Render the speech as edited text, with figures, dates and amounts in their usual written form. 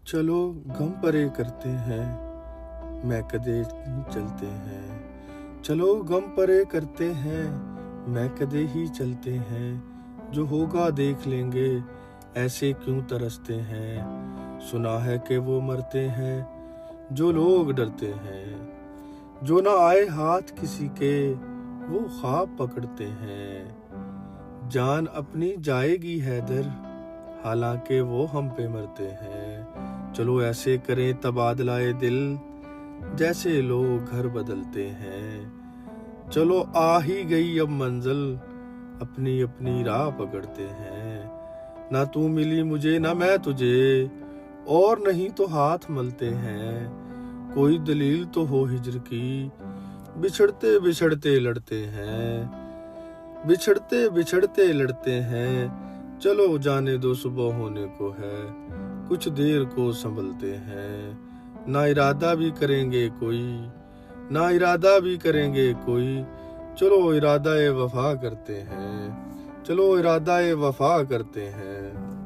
चलो गम परे करते हैं, मैं कदे ही चलते हैं। चलो गम परे करते हैं, मैं कदे ही चलते हैं। जो होगा देख लेंगे, ऐसे क्यों तरसते हैं। सुना है कि वो मरते हैं, जो लोग डरते हैं। जो ना आए हाथ किसी के, वो ख्वाब पकड़ते हैं। जान अपनी जाएगी हैदर, हालांकि वो हम पे मरते हैं। चलो ऐसे करें तबादलाए दिल, जैसे लोग घर बदलते हैं। चलो आ ही गई अब मंजिल, अपनी अपनी राह पकड़ते हैं। ना तू मिली मुझे ना मैं तुझे, और नहीं तो हाथ मलते हैं। कोई दलील तो हो हिज्र की, बिछड़ते बिछड़ते लड़ते हैं। बिछड़ते बिछड़ते लड़ते हैं। चलो जाने दो सुबह होने को है, कुछ देर को संभलते हैं। ना इरादा भी करेंगे कोई, ना इरादा भी करेंगे कोई। चलो इरादा ए वफा करते हैं, चलो इरादा ए वफा करते हैं।